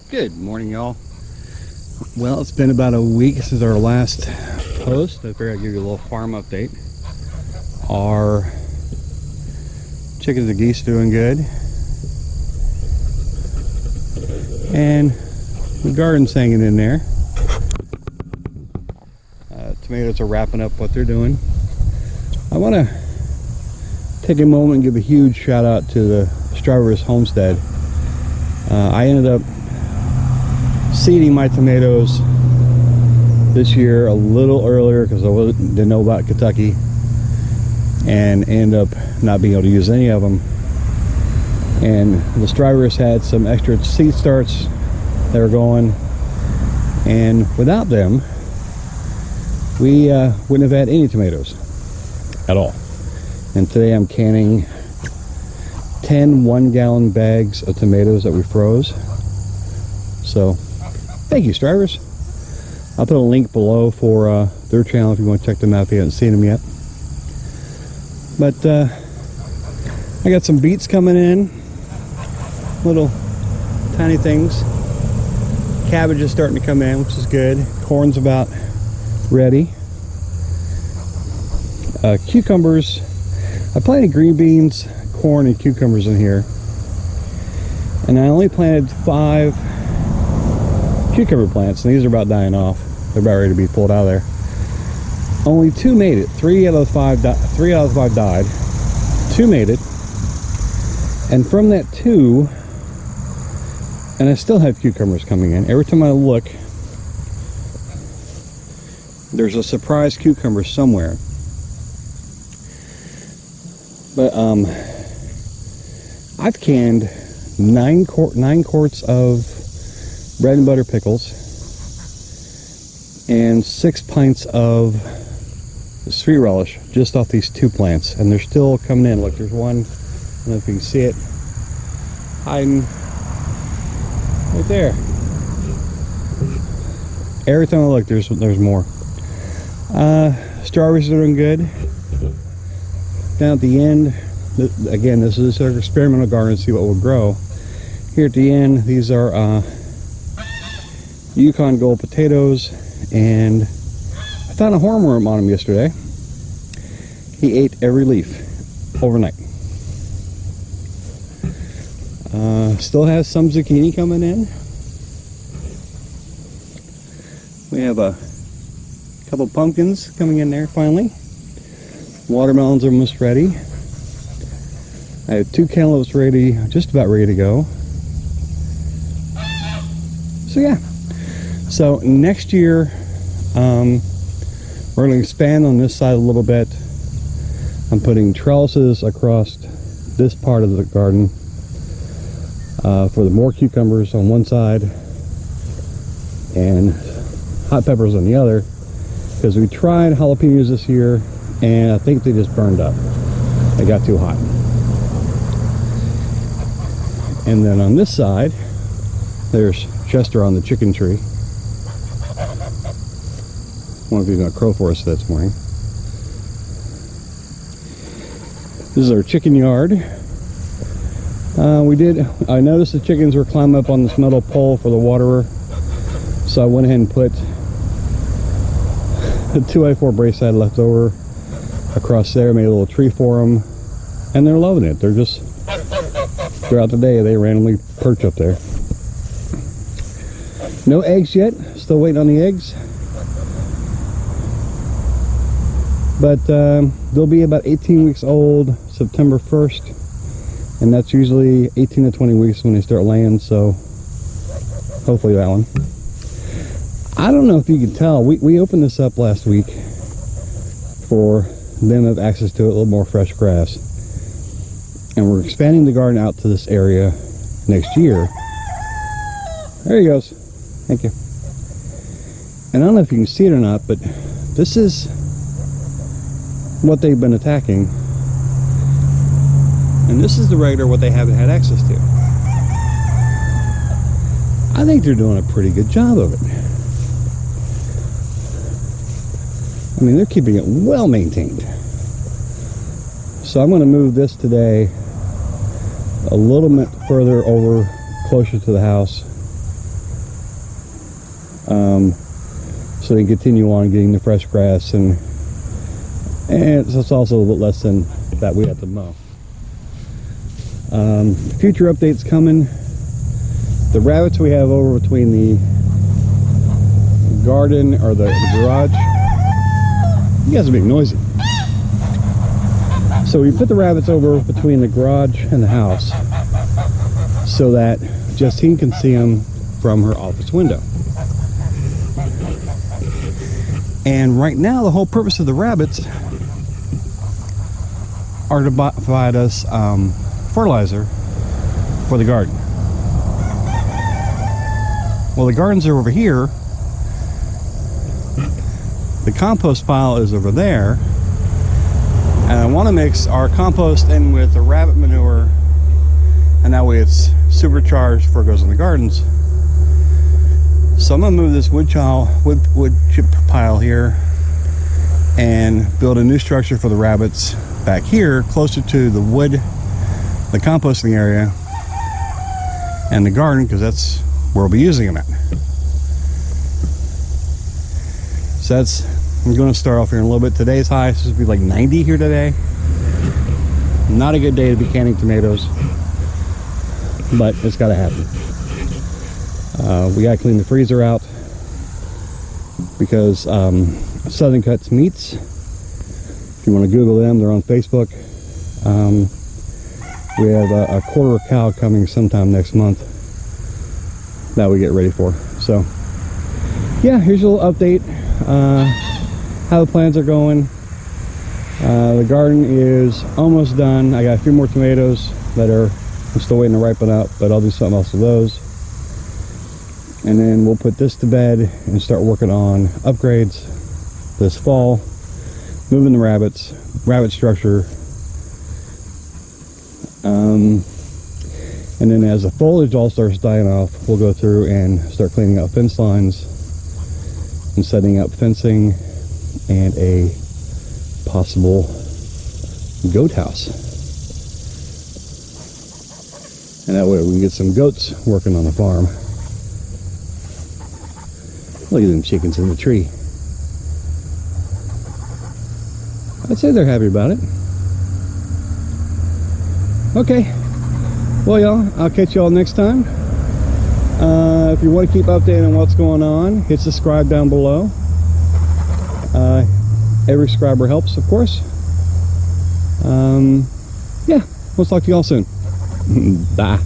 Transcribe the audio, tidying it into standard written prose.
Good morning, y'all. Well, it's been about a week since our last post. I figured I'd give you a little farm update. Our chickens and geese doing good, and the garden's hanging in there. Tomatoes are wrapping up what they're doing. I want to take a moment and give a huge shout out to the Stiver Homestead. I ended up seeding my tomatoes this year a little earlier because I didn't know about Kentucky, and ended up not being able to use any of them. And the Stivers had some extra seed starts that were going, and without them we wouldn't have had any tomatoes at all. And today I'm canning 10 1-gallon bags of tomatoes that we froze. So thank you, Stivers. I'll put a link below for their channel if you want to check them out if you haven't seen them yet. But I got some beets coming in, little tiny things. Cabbage is starting to come in, which is good. Corn's about ready. Cucumbers, I planted green beans, corn, and cucumbers in here, and I only planted 5 cucumber plants, and these are about dying off. They're about ready to be pulled out of there. Only 2 made it. 3 out of the 5 died. 2 made it, and from that 2, and I still have cucumbers coming in. Every time I look, there's a surprise cucumber somewhere. But I've canned 9 quarts of bread and butter pickles and 6 pints of sweet relish just off these 2 plants, and they're still coming in. Look, there's one, I don't know if you can see it, hiding right there. Every time I look, there's more. Strawberries are doing good. Down at the end, again, this is an experimental garden to see what will grow. Here at the end, these are Yukon Gold potatoes, and I found a hornworm on them yesterday. He ate every leaf overnight. Still has some zucchini coming in. We have a couple pumpkins coming in there finally. Watermelons are almost ready. I have 2 cantaloupes ready, just about ready to go. So yeah. So next year, we're going to expand on this side a little bit. I'm putting trellises across this part of the garden for the more cucumbers on one side and hot peppers on the other, because we tried jalapenos this year and I think they just burned up. They got too hot. And then on this side, there's Chester on the chicken tree. One of you got crow for us this morning. This is our chicken yard. I noticed the chickens were climbing up on this metal pole for the waterer, so I went ahead and put the 2x4 brace I had left over across there, made a little tree for them, and they're loving it. They're just, throughout the day, they randomly perch up there. No eggs yet, still waiting on the eggs. But they'll be about 18 weeks old September 1st, and that's usually 18 to 20 weeks when they start laying, so hopefully that one. I don't know if you can tell, we opened this up last week for them to have access to a little more fresh grass, and we're expanding the garden out to this area next year. There he goes. Thank you. And I don't know if you can see it or not, but this is what they've been attacking, and this is the regular what they haven't had access to. I think they're doing a pretty good job of it. I mean, they're keeping it well maintained. So I'm going to move this today a little bit further over, closer to the house, so they can continue on getting the fresh grass, and it's also a little bit less than that we have to mow. Future updates coming. The rabbits we have over between the garden or the garage, you guys are being noisy. So we put the rabbits over between the garage and the house so that Justine can see them from her office window. And right now the whole purpose of the rabbits are to provide us fertilizer for the garden. Well, the gardens are over here. The compost pile is over there. And I want to mix our compost in with the rabbit manure, and that way it's supercharged before it goes in the gardens. So I'm going to move this wood chip pile here and build a new structure for the rabbits back here, closer to the wood, the composting area, and the garden, because that's where we'll be using them at. So I'm going to start off here in a little bit. Today's high is supposed to be like 90 here today. Not a good day to be canning tomatoes, but it's got to happen. We got to clean the freezer out because Southern Cuts Meats, if you want to Google them, they're on Facebook. We have a quarter cow coming sometime next month that we get ready for. So yeah, here's a little update. How the plants are going. The garden is almost done. I got a few more tomatoes that I'm still waiting to ripen up, but I'll do something else with those. And then we'll put this to bed and start working on upgrades this fall, moving the rabbit structure. And then as the foliage all starts dying off, we'll go through and start cleaning out fence lines and setting up fencing and a possible goat house. And that way we can get some goats working on the farm. Look at them chickens in the tree. I'd say they're happy about it. Okay. Well, y'all, I'll catch y'all next time. If you want to keep updated on what's going on, hit subscribe down below. Every subscriber helps, of course. Yeah, we'll talk to y'all soon. Bye.